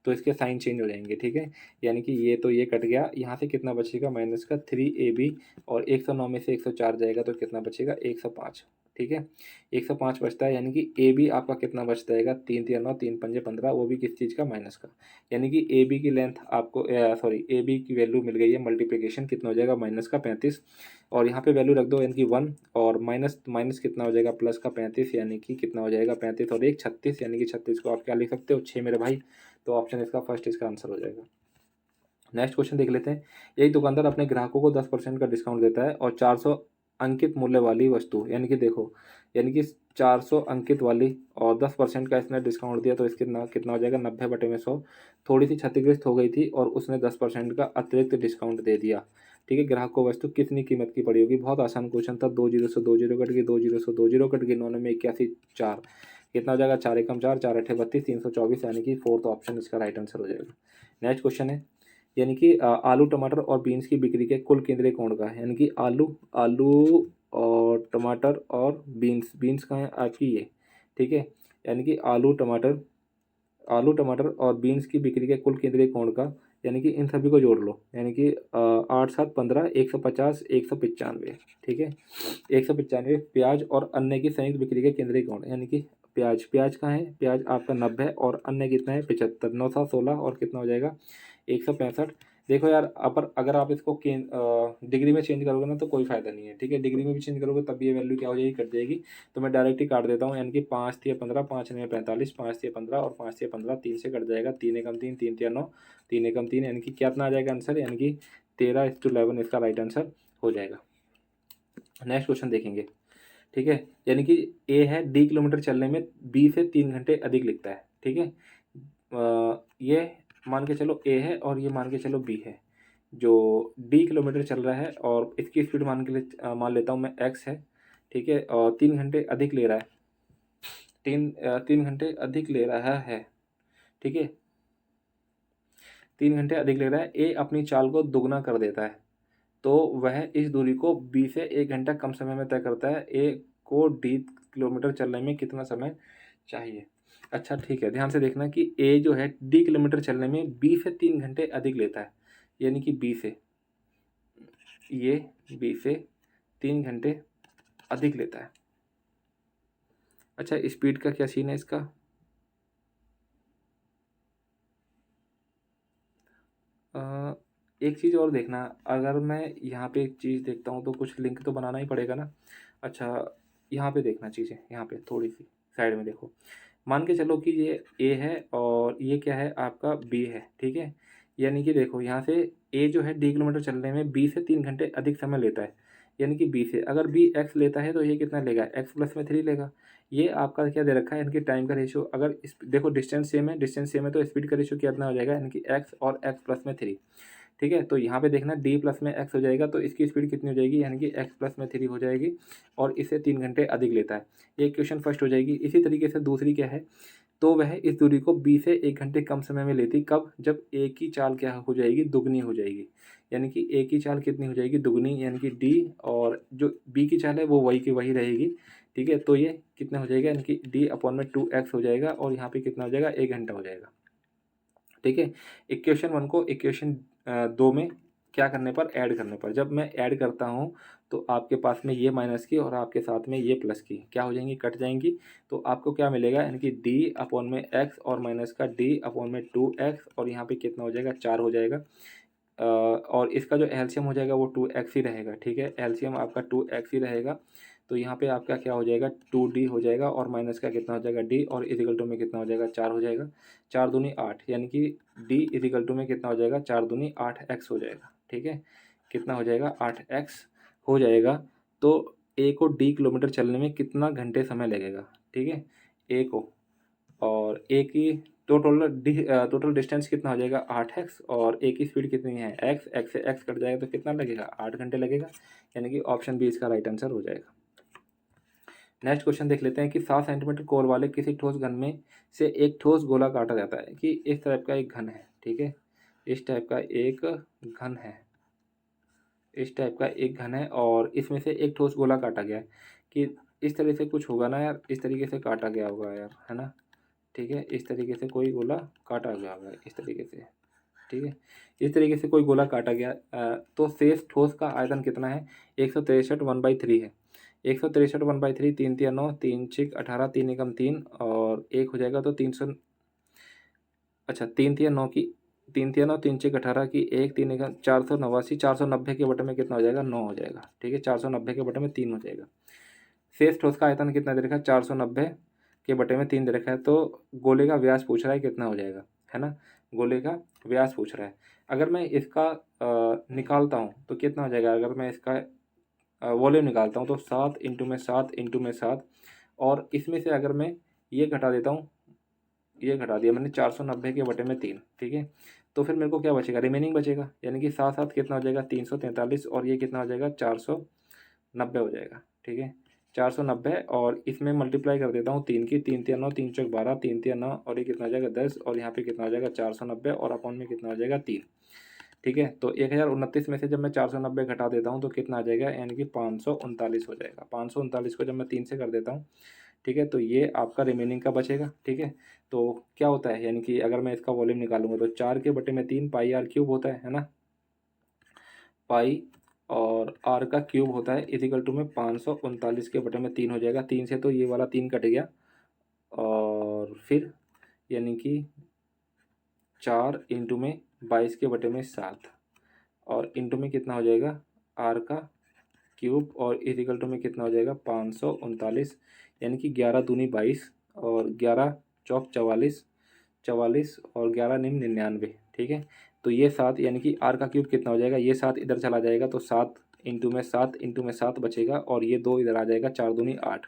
तो इसके साइन चेंज हो जाएंगे। ठीक है, यानी कि ये तो ये कट गया, यहाँ से कितना बचेगा, माइनस का 3ab और 109 में से 104 जाएगा तो कितना बचेगा, 105। ठीक है, 105 बचता है, यानी कि ए बी आपका कितना बच जाएगा, 3 3 9 3 पंजे 15, वो भी किस चीज़ का, माइनस का। यानी कि ए बी की लेंथ आपको, सॉरी ए बी की वैल्यू मिल गई है, मल्टीप्लिकेशन कितना हो जाएगा, माइनस का 35। और यहाँ पे वैल्यू रख दो, यानी कि 1 और माइनस माइनस कितना हो जाएगा, प्लस का 35, यानी कि कितना हो जाएगा, 35 और 1 36, यानी कि 36 को आप क्या लिख सकते हो, 6 मेरे भाई। तो ऑप्शन इसका फर्स्ट इसका आंसर हो जाएगा। नेक्स्ट क्वेश्चन देख लेते हैं। एक दुकानदार अपने ग्राहकों को 10% का डिस्काउंट देता है और अंकित मूल्य वाली वस्तु, यानी कि देखो, यानी कि 400 अंकित वाली और 10% का इसने डिस्काउंट दिया तो इसके कितना कितना हो जाएगा, 90/100। थोड़ी सी क्षतिग्रस्त हो गई थी और उसने 10% का अतिरिक्त डिस्काउंट दे दिया। ठीक है, ग्राहक को वस्तु कितनी कीमत की पड़ी होगी। बहुत आसान क्वेश्चन था। 2 जीरो से 2 जीरो कट गई, 2 जीरो से 2 जीरो कट गई, 9 में 81, 4 कितना हो जाएगा, 4 एकम 4, 4 अठे 32, 324, यानी कि फोर्थ ऑप्शन इसका राइट आंसर हो जाएगा। नेक्स्ट क्वेश्चन है, यानी कि आलू टमाटर और बीन्स की बिक्री के कुल केंद्रीय कोण का है। यानी कि आलू आलू और टमाटर और बीन्स, बीन्स का है आपकी ये। ठीक है, यानी कि आलू टमाटर और बीन्स की बिक्री के कुल केंद्रीय कोण का, यानी कि इन सभी को जोड़ लो, यानी कि 8 7 15, 150, 195। ठीक है, 195 प्याज और अन्य की संयुक्त बिक्री के केंद्रीय कोण, यानी कि प्याज का है, प्याज आपका 90 और अन्य कितना है 75, 9 7 16 और कितना हो जाएगा 165। देखो यार, अगर आप इसको डिग्री में चेंज करोगे ना तो कोई फायदा नहीं है। ठीक है, डिग्री में भी चेंज करोगे तब ये वैल्यू क्या हो जाएगी, कट जाएगी। तो मैं डायरेक्ट ही काट देता हूँ, यानी कि 5 तिया 15, 5 9 45, 5 तिया 15 और 5 तिया 15, 3 से कट जाएगा, 3 एकम 3, 3 तिया 9, 3 एकम 3, यानी कि कितना आ जाएगा आंसर, यानी कि 13:11 इसका राइट आंसर हो जाएगा। नेक्स्ट क्वेश्चन देखेंगे। ठीक है, यानी कि ए है, डी किलोमीटर चलने में बी से 3 घंटे अधिक लगता है। ठीक है, ये मान के चलो ए है और ये मान के चलो बी है। जो डी किलोमीटर चल रहा है और इसकी स्पीड मान लेता हूँ मैं एक्स है। ठीक है, और 3 घंटे अधिक ले रहा है, 3 घंटे अधिक ले रहा है। ठीक है, 3 घंटे अधिक ले रहा है। ए अपनी चाल को दुगना कर देता है तो वह इस दूरी को बी से 1 घंटा कम समय में तय करता है। ए को डी किलोमीटर चलने में कितना समय चाहिए। अच्छा ठीक है, ध्यान से देखना कि ए जो है डी किलोमीटर चलने में बी से 3 घंटे अधिक लेता है, यानी कि बी से 3 घंटे अधिक लेता है। अच्छा, स्पीड का क्या सीन है इसका, एक चीज़ और देखना, अगर मैं यहाँ पे एक चीज़ देखता हूँ तो कुछ लिंक तो बनाना ही पड़ेगा ना। अच्छा, यहाँ पे देखना चीज़ें, यहाँ पे थोड़ी सी साइड में देखो। मान के चलो कि ये ए है और ये क्या है आपका बी है। ठीक है, यानी कि देखो यहाँ से ए जो है डी किलोमीटर चलने में बी से 3 घंटे अधिक समय लेता है, यानी कि बी से अगर बी एक्स लेता है तो ये कितना लेगा, एक्स प्लस में 3 लेगा। ये आपका क्या दे रखा है, यानी कि टाइम का रेशियो, अगर देखो डिस्टेंस सेम है तो स्पीड का रेशियो कितना हो जाएगा, यानी कि एक्स और एक्स प्लस में 3। ठीक है, तो यहाँ पे देखना डी प्लस में एक्स हो जाएगा तो इसकी स्पीड कितनी हो जाएगी, यानी कि एक्स प्लस में 3 हो जाएगी और इसे 3 घंटे अधिक लेता है। ये क्वेश्चन फर्स्ट हो जाएगी। इसी तरीके से दूसरी क्या है, तो वह इस दूरी को बी से 1 घंटे कम समय में लेती, कब, जब ए की चाल क्या हो जाएगी, दुगनी हो जाएगी। यानी कि ए की चाल कितनी हो जाएगी, दुगनी, यानी कि डी, और जो बी की चाल है वो वही की वही रहेगी। ठीक है, तो ये कितना हो जाएगा, यानी कि डी अपॉन में 2x हो जाएगा और यहाँ पे कितना हो जाएगा, 1 घंटा हो जाएगा। ठीक है, इक्वेशन 1 को इक्वेशन 2 में क्या करने पर, ऐड करने पर, जब मैं ऐड करता हूँ तो आपके पास में ये माइनस की और आपके साथ में ये प्लस की क्या हो जाएंगी, कट जाएंगी। तो आपको क्या मिलेगा, यानी कि डी अपॉन में एक्स और माइनस का डी अपॉन में 2x और यहाँ पे कितना हो जाएगा, 4 हो जाएगा। और इसका जो एलसीएम हो जाएगा वो 2x ही रहेगा। ठीक है, एलसीएम आपका 2x ही रहेगा। तो यहाँ पे आपका क्या हो जाएगा, 2d हो जाएगा और माइनस का कितना हो जाएगा, d, और इजिकल टू में कितना हो जाएगा, 4 हो जाएगा। 4 दूनी 8, यानी कि d इजिकल टू में कितना हो जाएगा, 4 दूनी 8x हो जाएगा। ठीक है, कितना हो जाएगा, 8x हो जाएगा। तो ए को d किलोमीटर चलने में कितना घंटे समय लगेगा। ठीक है, ए को, और ए की तो टोटल डिस्टेंस कितना हो जाएगा, 8x, और ए की स्पीड कितनी है, x से x कट जाएगा तो कितना लगेगा, 8 घंटे लगेगा, यानी कि ऑप्शन बी इसका राइट आंसर हो जाएगा। नेक्स्ट क्वेश्चन देख लेते हैं कि 7 सेंटीमीटर कोर वाले किसी ठोस घन में से एक ठोस गोला काटा जाता है। कि इस टाइप का एक घन है। ठीक है, इस टाइप का एक घन है, इस टाइप का एक घन है और इसमें से एक ठोस गोला काटा गया है। कि इस तरह से कुछ होगा ना यार, इस तरीके से काटा गया होगा यार, है ना। ठीक है, इस तरीके से कोई गोला काटा गया होगा, इस तरीके से। ठीक है, इस तरीके से कोई गोला काटा गया, तो शेष ठोस का आयतन कितना है, 163 1/3 है। 163 1/3, 3 तिया 9, 3 6 18, 3 एकम 3 और 1 हो जाएगा तो 300। अच्छा, 3 तिया 9 की, 3 तिया 9, 3 6 18 की 1, 3 एकम 489, 490 के बटे में कितना हो जाएगा, 9 हो जाएगा। ठीक है, 490 के बटे में 3 हो जाएगा। शेष ठोस का आयतन कितना दे रखा है, 490 के बटे में 3 दे रखा है। तो गोले का व्यास पूछ रहा है कितना हो जाएगा, है ना। गोले का व्यास पूछ रहा है। अगर मैं इसका निकालता हूँ तो कितना हो जाएगा, अगर मैं इसका वॉल्यूम निकालता हूँ तो 7 इंटू में 7 इंटू में 7, और इसमें से अगर मैं ये घटा देता हूँ, ये घटा दिया मैंने 490 के बटे में 3, ठीक है। तो फिर मेरे को क्या बचेगा, रिमेनिंग बचेगा, यानी कि 7 7 कितना हो जाएगा 343, और ये कितना हो जाएगा 490 हो जाएगा, ठीक है। 490 और इसमें मल्टीप्लाई कर देता हूँ 3 की, 3 3 9, 3 चौक 12, 3 3 9, और ये कितना हो जाएगा 10, और यहाँ पे कितना हो जाएगा 490, और अपॉन में कितना हो जाएगा 3, ठीक है। तो 1029 में से जब मैं 490 घटा देता हूँ तो कितना आ जाएगा, यानी कि 539 हो जाएगा। 539 को जब मैं 3 से कर देता हूँ, ठीक है, तो ये आपका रिमेनिंग का बचेगा, ठीक है। तो क्या होता है, यानी कि अगर मैं इसका वॉल्यूम निकालूंगा तो 4 के बटे में 3 पाई आर क्यूब होता है ना, पाई और आर का क्यूब होता है, इजिकल टू में 539 के बटे में 3 हो जाएगा। 3 से तो ये वाला 3 कट गया, और फिर यानी कि 4 इंटू में 22 के बटे में 7, और इंटू में कितना हो जाएगा आर का क्यूब, और इजिकल टू में कितना हो जाएगा 539, यानी कि 11 दूनी 22, और 11 चौक 44, 44 और 11 निम 99, ठीक है। तो ये 7, यानी कि आर का क्यूब कितना हो जाएगा, ये 7 इधर चला जाएगा तो 7 इंटू में 7 इंटू में 7 बचेगा, और ये 2 इधर आ जाएगा, 4 दूनी 8।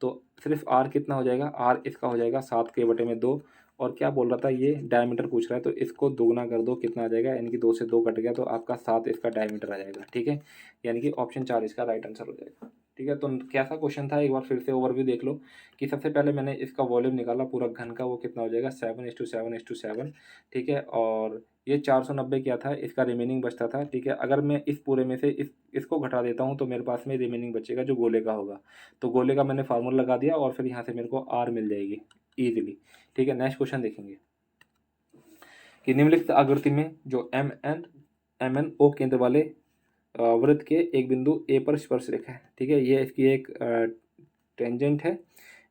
तो सिर्फ आर कितना हो जाएगा, आर इसका हो जाएगा 7 के बटे में 2, और क्या बोल रहा था, ये डायमीटर पूछ रहा है, तो इसको दोगुना कर दो, कितना आ जाएगा, यानी कि 2 से 2 कट गया, तो आपका 7 इसका डायमीटर आ जाएगा, ठीक है। यानी कि ऑप्शन 4 इसका राइट आंसर हो जाएगा, ठीक है। तो कैसा क्वेश्चन था, एक बार फिर से ओवरव्यू देख लो कि सबसे पहले मैंने इसका वॉल्यूम निकाला पूरा घन का, वो कितना हो जाएगा 7:7:7, ठीक है। और ये 490 क्या था, इसका रिमेनिंग बचता था, ठीक है। अगर मैं इस पूरे में से इसको घटा देता हूँ तो मेरे पास में रिमेनिंग बचेगा जो गोले का होगा, तो गोले का मैंने फार्मूला लगा दिया, और फिर यहाँ से मेरे को आर मिल जाएगी ईजिली, ठीक है। नेक्स्ट क्वेश्चन देखेंगे कि निम्नलिखित आकृति में जो एम एन ओ केंद्र वाले वृत्त के एक बिंदु ए पर स्पर्श रेखा है, ठीक है, ये इसकी एक टेंजेंट है,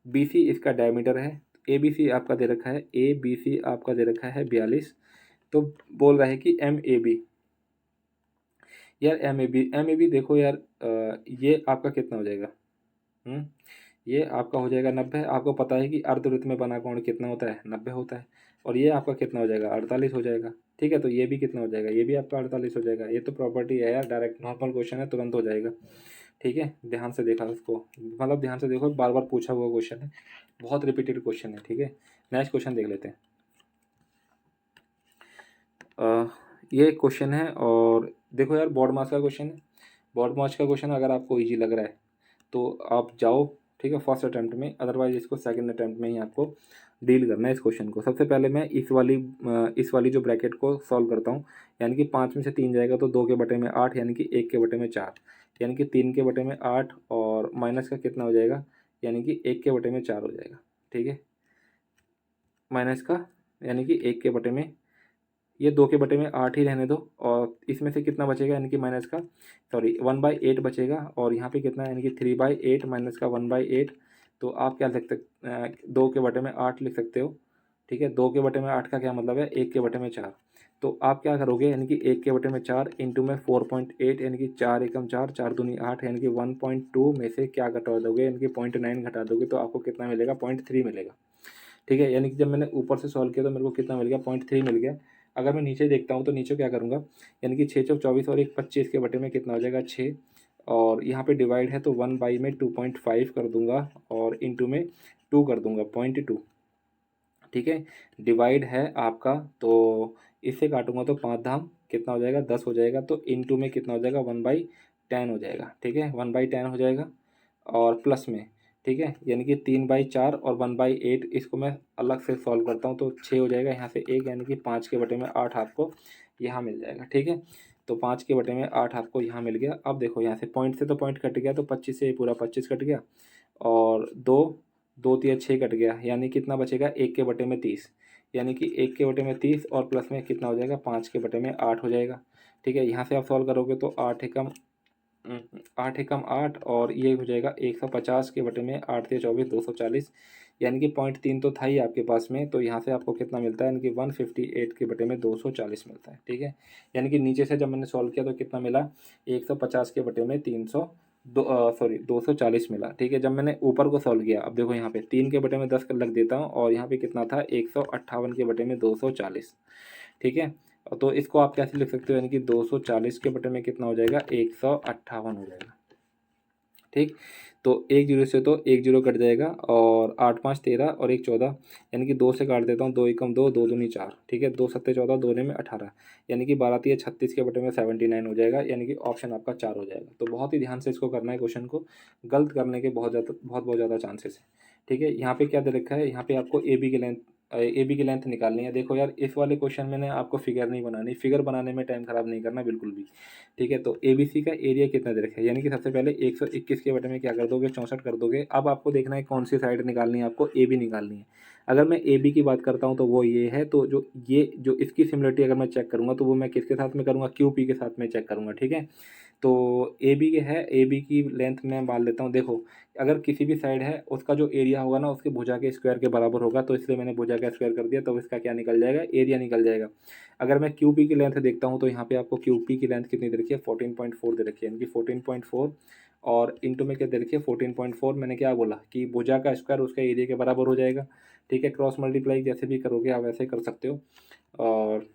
बी सी इसका डायमीटर है, ए बी सी आपका दे रखा है, ए बी सी आपका दे रखा है 42, तो बोल रहा है कि एम ए बी, यार एम ए बी देखो यार, ये आपका कितना हो जाएगा, ये आपका हो जाएगा 90। आपको पता है कि अर्धवृत्त में बना कोण कितना होता है, 90 होता है, और ये आपका कितना हो जाएगा 48 हो जाएगा, ठीक है। तो ये भी कितना हो जाएगा, ये भी आपका 48 हो जाएगा। ये तो प्रॉपर्टी है यार, डायरेक्ट नॉर्मल क्वेश्चन है, तुरंत हो जाएगा, ठीक है। ध्यान से देखा उसको, मतलब ध्यान से देखो, बार बार पूछा हुआ क्वेश्चन है, बहुत रिपीटेड क्वेश्चन है, ठीक है। नेक्स्ट क्वेश्चन देख लेते हैं। ये क्वेश्चन है, और देखो यार बोर्ड मार्क्स का क्वेश्चन है। बोर्ड मार्क्स का क्वेश्चन अगर आपको ईजी लग रहा है तो आप जाओ, ठीक है, फर्स्ट अटैम्प्ट में, अदरवाइज इसको सेकंड अटैम्प्ट में ही आपको डील करना है इस क्वेश्चन को। सबसे पहले मैं इस वाली जो ब्रैकेट को सॉल्व करता हूँ, यानी कि 5 में से 3 जाएगा तो 2 के बटे में 8, यानी कि 1 के बटे में 4, यानी कि 3 के बटे में 8, और माइनस का कितना हो जाएगा, यानी कि 1 के बटे में 4 हो जाएगा, ठीक है। माइनस का यानी कि 1 के बटे में, ये 2 के बटे में 8 ही रहने दो, और इसमें से कितना बचेगा, यानी कि माइनस का, सॉरी 1/8 बचेगा, और यहाँ पे कितना है, यानी कि 3/8 माइनस का 1/8, तो आप क्या लिख सकते 2 के बटे में 8 लिख सकते हो, ठीक है। 2 के बटे में 8 का क्या मतलब है, 1 के बटे में 4, तो आप क्या करोगे, यानी कि 1 के बटे में 4 इंटू में 4.8, यानी कि 4 एकम 4, 4 दूनी 8, यानी कि 1.2 में से क्या घटा दोगे, यानी कि 0.9 घटा दोगे, तो आपको कितना मिलेगा, 0.3 मिलेगा, ठीक है। यानी कि जब मैंने ऊपर से सॉल्व किया तो मेरे को कितना मिल गया, 0.3 मिल गया। अगर मैं नीचे देखता हूँ तो नीचे क्या करूँगा, यानी कि 6 चौक 24 और 1 25 के बटे में कितना हो जाएगा 6, और यहाँ पे डिवाइड है तो 1 में 2.5 कर दूंगा, और इंटू में 2 कर दूंगा 0.2, ठीक है। डिवाइड है आपका, तो इससे काटूंगा तो 5 धाम कितना हो जाएगा 10 हो जाएगा, तो इंटू में कितना हो जाएगा 1/10 हो जाएगा, ठीक है, 1/10 हो जाएगा, और प्लस में, ठीक है, यानी कि 3/4 और 1/8, इसको मैं अलग से सॉल्व करता हूँ तो 6 हो जाएगा, यहाँ से 1, यानी कि 5 के बटे में 8 आपको यहाँ मिल जाएगा, ठीक है। तो 5 के बटे में 8 आपको यहाँ मिल गया। अब देखो यहाँ से पॉइंट से तो पॉइंट कट गया, तो 25 से पूरा 25 कट गया, और 2 2 तिया 6 कट गया, यानी कितना बचेगा 1 के बटे में 30, यानी कि 1 के बटे में 30, और प्लस में कितना हो जाएगा 5 के बटे में 8 हो जाएगा, ठीक है। यहाँ से आप सॉल्व करोगे तो 8 एकम 8, और ये हो जाएगा 150 के बटे में 8 से 24 240, यानी कि 0.3 तो था ही आपके पास में, तो यहाँ से आपको कितना मिलता है, यानी कि 158 के बटे में 240 मिलता है, ठीक है। यानी कि नीचे से जब मैंने सॉल्व किया तो कितना मिला, 150 के बटे में 240 मिला, ठीक है। जब मैंने ऊपर को सॉल्व किया, अब देखो यहाँ पे 3 के बटे में 10 लग देता हूँ, और यहाँ पे कितना था 158 के बटे में 240, ठीक है। तो इसको आप कैसे लिख सकते हो, यानी कि 240 के बटे में कितना हो जाएगा 158 हो जाएगा, ठीक। तो 1 जीरो से तो 1 जीरो कट जाएगा और 8 5 13 और 1 14, यानी कि 2 से काट देता हूँ, 2 एकम 2, 2 दूनी 4, ठीक है, 2 सत्ते 14, 2 में 18, यानी कि 12 तिया 36 के बटे में 79 हो जाएगा, यानी कि ऑप्शन आपका 4 हो जाएगा। तो बहुत ही ध्यान से इसको करना है क्वेश्चन को, गलत करने के बहुत ज़्यादा चांसेस है। ठीक है, यहाँ पे क्या दे रखा है, यहाँ पे आपको ए बी की लेंथ निकालनी है। देखो यार, इस वाले क्वेश्चन में ना आपको फिगर नहीं बनानी, फिगर बनाने में टाइम खराब नहीं करना बिल्कुल भी। ठीक है, तो ए बी सी का एरिया कितना दे रखा है, यानी कि सबसे पहले 121 के बटे में क्या कर दोगे, 64 कर दोगे। अब आपको देखना है कौन सी साइड निकालनी है, आपको ए बी निकालनी है। अगर मैं ए बी की बात करता हूँ तो वो ये है, तो जो इसकी सिमिलरिटी अगर मैं चेक करूँगा तो वो मैं किसके साथ में करूँगा, क्यू पी के साथ में चेक करूँगा। ठीक है, तो ए बी के है, ए बी की लेंथ मैं मान लेता हूँ। देखो, अगर किसी भी साइड है उसका जो एरिया होगा ना उसके भुजा के स्क्वायर के बराबर होगा, तो इसलिए मैंने भुजा का स्क्वायर कर दिया, तो इसका क्या निकल जाएगा, एरिया निकल जाएगा। अगर मैं क्यू पी की लेंथ देखता हूँ तो यहाँ पे आपको क्यू पी की लेंथ कितनी दे रखी है, 14.4 दे रखी है, यानी कि 14.4 और इंटू में क्या दे रखी है, 14.4। मैंने क्या बोला कि भुजा का स्क्वायर उसका एरिया के बराबर हो जाएगा। ठीक है, क्रॉस मल्टीप्लाई जैसे भी करोगे आप वैसे कर सकते हो, और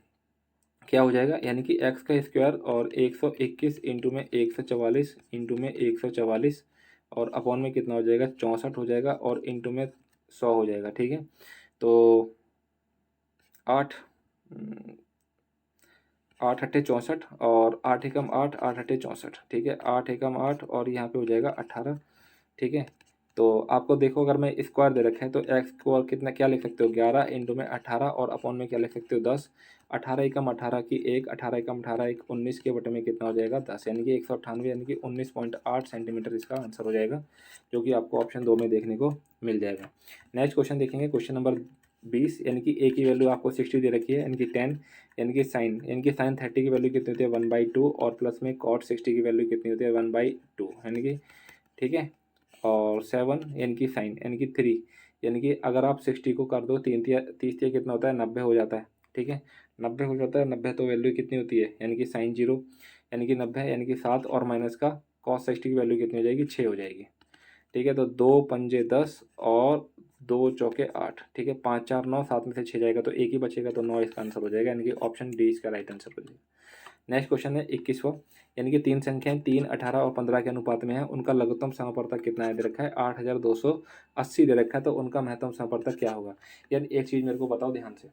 क्या हो जाएगा, यानी कि एक्स का स्क्वायर और 121 इंटू में 144 इंटू में 144 और अपॉन में कितना हो जाएगा, 64 हो जाएगा, और इंटू में 100 हो जाएगा। ठीक है, तो 8 8 अट्ठे 64 और 8 एकम 8, 8 अट्ठे 64। ठीक है, 8 एकम 8 और यहाँ पे हो जाएगा 18। ठीक है, तो आपको देखो अगर मैं स्क्वायर दे रखे हैं तो एक्स को और कितना क्या लिख सकते हो, 11 इंटू में 18 और अपॉन में क्या लिख सकते हो, 10। 18 एकम 18 की 1, 18 एकम 18 एक 19 के बटे में कितना हो जाएगा, 10, यानी कि 198, यानी कि 19.8 सेंटीमीटर इसका आंसर हो जाएगा, जो कि आपको ऑप्शन 2 में देखने को मिल जाएगा। नेक्स्ट क्वेश्चन देखेंगे, क्वेश्चन नंबर 20, यानी कि ए की वैल्यू आपको 60 दे रखी है, यानी कि 10, यानी कि साइन 30 की वैल्यू कितनी होती है, 1/2, और प्लस में कॉट 60 की वैल्यू कितनी होती है, 1/2, यानी कि ठीक है, और 7 यानी कि साइन यानी कि 3, यानी कि अगर आप 60 को कर दो 30 कितना होता है, 90 हो जाता है। ठीक है, 90 हो जाता है, 90 तो वैल्यू कितनी होती है, यानी कि साइन 0, यानी कि 90, यानी कि 7 और माइनस का कॉस 60 की वैल्यू कितनी हो जाएगी, 6 हो जाएगी। ठीक है, तो 2 पंजे 10 और 2 चौके 8। ठीक है, 5 4 9, 7 में से 6 जाएगा तो एक ही बचेगा, तो 9 इसका आंसर हो जाएगा, यानी कि ऑप्शन डी इसका राइट आंसर हो जाएगा। नेक्स्ट क्वेश्चन है 21वां, यानी कि 3 संख्याएं 3, 18 और 15 के अनुपात में है, उनका लघुत्तम समापवर्तक कितना है दे रखा है, 8280 दे रखा है, तो उनका महत्तम समापवर्तक क्या होगा। यानी एक चीज़ मेरे को बताओ ध्यान से।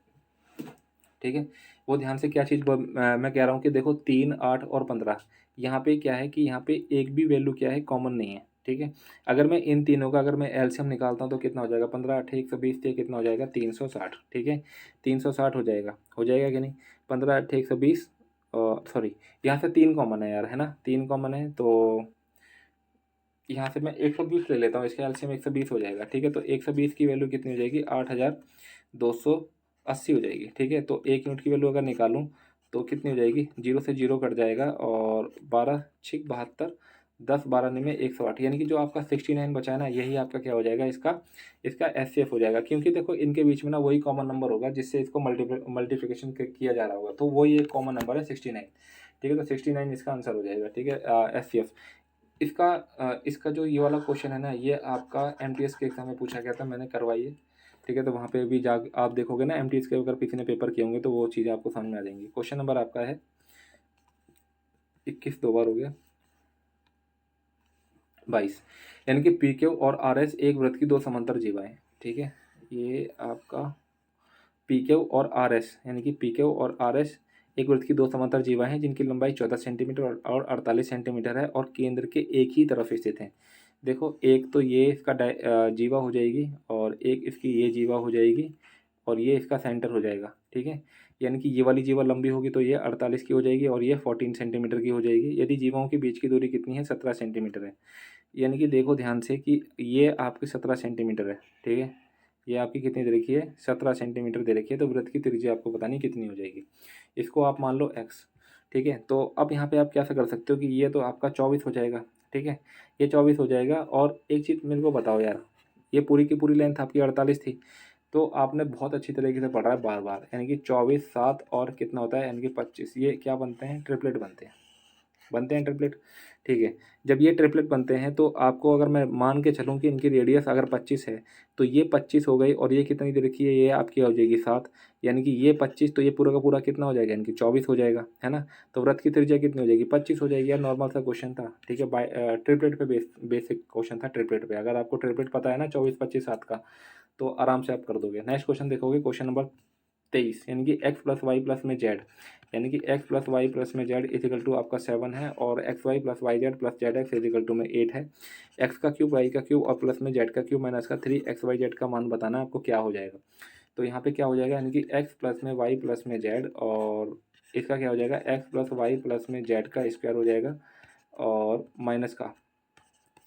ठीक है, वो ध्यान से क्या चीज़ मैं कह रहा हूँ कि देखो 3, 8 और 15, यहाँ पे क्या है कि यहाँ पे एक भी वैल्यू क्या है, कॉमन नहीं है। ठीक है, अगर मैं इन तीनों का अगर मैं एलसीएम निकालता हूँ तो कितना हो जाएगा, 15 8 120 से कितना हो जाएगा, 360। ठीक है, 360 हो जाएगा कि नहीं, 15 8 120, सॉरी, यहाँ से 3 कॉमन है यार, है ना, 3 कॉमन है, तो यहाँ से मैं 120 ले लेता हूँ, इसके एलसीएम 120 हो जाएगा। ठीक है, तो 120 की वैल्यू कितनी हो जाएगी, 8280 हो जाएगी। ठीक है, तो 1 यूनिट की वैल्यू अगर निकालूँ तो कितनी हो जाएगी, 0 से 0 कट जाएगा, और 12 6 72, 10 12 में 108, यानी कि जो आपका 69 बचा है ना, यही आपका क्या हो जाएगा, इसका इसका एचसीएफ हो जाएगा। क्योंकि देखो इनके बीच में ना वही कॉमन नंबर होगा जिससे इसको मल्टीप्लिकेशन किया जा रहा होगा, तो वही एक कॉमन नंबर है 69। ठीक है, तो 69 इसका आंसर हो जाएगा। ठीक है, एचसीएफ इसका जो ये वाला क्वेश्चन है ना, ये आपका एमटीएस के एग्जाम में पूछा गया था, मैंने करवाई है। ठीक है, तो वहाँ पे भी जा आप देखोगे ना एमटीएस के, अगर किसी ने पेपर किए होंगे तो वो चीज़ें आपको समझ में आ जाएंगी। क्वेश्चन नंबर आपका है 21, 2 बार हो गया, 22, यानी कि पी क्यू और आर एस एक वृत्त की दो समांतर जीवाएं। ठीक है, ये आपका पी क्यू और आर एस, यानी कि पी क्यू और आर एस एक वृत्त की दो समांतर जीवाएं हैं जिनकी लंबाई 14 सेंटीमीटर और 48 सेंटीमीटर है और केंद्र के एक ही तरफ स्थित हैं। देखो, एक तो ये इसका जीवा हो जाएगी, और एक इसकी ये जीवा हो जाएगी, और ये इसका सेंटर हो जाएगा। ठीक है, यानी कि ये वाली जीवा लंबी होगी तो ये 48 की हो जाएगी और ये 14 सेंटीमीटर की हो जाएगी। यदि जीवाओं के बीच की दूरी कितनी है, 17 सेंटीमीटर है। यानी कि देखो ध्यान से कि ये आपकी 17 सेंटीमीटर है। ठीक है, ये आपकी कितनी दे रखी है, 17 सेंटीमीटर दे रखी है, तो वृत्त की त्रिज्या आपको पता नहीं कितनी हो जाएगी, इसको आप मान लो x। ठीक है, तो अब यहाँ पे आप क्या कर सकते हो कि ये तो आपका 24 हो जाएगा। ठीक है, ये 24 हो जाएगा, और एक चीज़ मेरे को बताओ यार, ये पूरी की पूरी लेंथ आपकी 48 थी, तो आपने बहुत अच्छी तरीके से पढ़ा है बार बार, यानी कि 24 7 और कितना होता है, यानी कि 25, ये क्या बनते हैं, ट्रिपलेट बनते हैं। बनते हैं ट्रिपलेट, ठीक है। जब ये ट्रिपलेट बनते हैं तो आपको अगर मैं मान के चलूँ कि इनकी रेडियस अगर 25 है तो ये 25 हो गई और ये कितनी दे रखी है, ये आपकी हो जाएगी 7, यानी कि ये 25 तो ये पूरा का पूरा कितना हो जाएगा, यानी कि 24 हो जाएगा, है ना। तो वृत्त की त्रिज्या कितनी हो जाएगी, 25 हो जाएगी यार, नॉर्मल सा क्वेश्चन था, ठीक है। ट्रिपलेट पे बेसिक क्वेश्चन था ट्रिपलेट पे। अगर आपको ट्रिपलेट पता है ना 24 25 7 का, तो आराम से आप कर दोगे। नेक्स्ट क्वेश्चन देखोगे, क्वेश्चन नंबर 23, यानी कि एक्स प्लस वाई प्लस में जेड, यानी कि एक्स प्लस वाई प्लस में जेड इजिकल टू आपका 7 है, और X Y plus Y Z plus Z X is equal to में 8 है। एक्स का क्यूब वाई का क्यूब और प्लस में जेड का क्यूब माइनस का 3 एक्स वाई जेड का मान बताना आपको क्या हो जाएगा। तो यहाँ पे क्या हो जाएगा, यानी कि एक्स प्लस में वाई प्लस में जेड, और इसका क्या हो जाएगा, एक्स प्लस वाई प्लस में जेड का स्क्वायर हो जाएगा, और माइनस का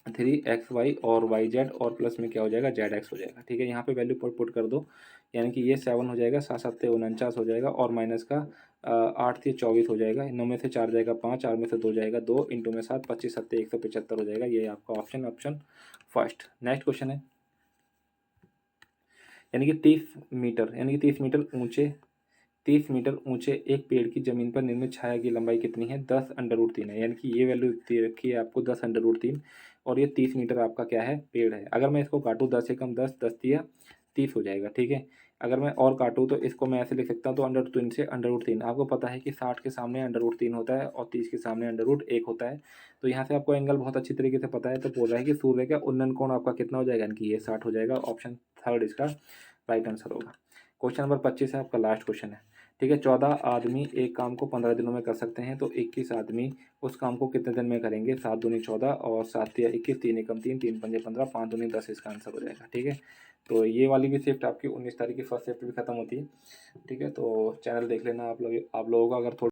3xy और वाई जेड, और प्लस में क्या हो जाएगा, जेड एक्स हो जाएगा, ठीक है। यहाँ पे वैल्यू पुट कर दो, यानी कि ये 7 हो जाएगा, 7 7 49 हो जाएगा, और माइनस का 8 3 24 हो जाएगा, 9 में से 4 जाएगा 5, 4 में से 2 जाएगा 2, इंटू में 7 25 7 175 हो जाएगा। ये आपका option option first. Next question है, यानी कि 30 मीटर, यानी कि 30 मीटर ऊंचे एक पेड़ की जमीन पर निर्मित छाया की लंबाई कितनी है, 10√3 है, यानी कि ये वैल्यू दे रखी है आपको 10√3, और ये 30 मीटर आपका क्या है, पेड़ है। अगर मैं इसको काटूँ 10 से कम 10 10 दिया 30 हो जाएगा, ठीक है। अगर मैं और काटूँ तो इसको मैं ऐसे लिख सकता हूँ, तो √3 से √3, आपको पता है कि 60 के सामने √3 होता है और 30 के सामने √1 होता है। तो यहाँ से आपको एंगल बहुत अच्छी तरीके से पता है, तो बोल रहा है कि सूर्य का उन्नयन कोण आपका कितना हो जाएगा, यानी कि ये 60 हो जाएगा। ऑप्शन थर्ड इसका राइट आंसर होगा। क्वेश्चन नंबर 25 है आपका, लास्ट क्वेश्चन है, ठीक है। 14 आदमी एक काम को 15 दिनों में कर सकते हैं, तो 21 आदमी उस काम को कितने दिन में करेंगे, 7 दूनी 14 और 7 तिया 21, 3 एकम 3, 3 पंजे 15, 5 दूनी 10 इसका आंसर हो जाएगा, ठीक है। तो ये वाली भी शिफ्ट आपकी 19 तारीख की फर्स्ट शिफ्ट भी खत्म होती है, ठीक है। तो चैनल देख लेना आप लोगों का, अगर थोड़ा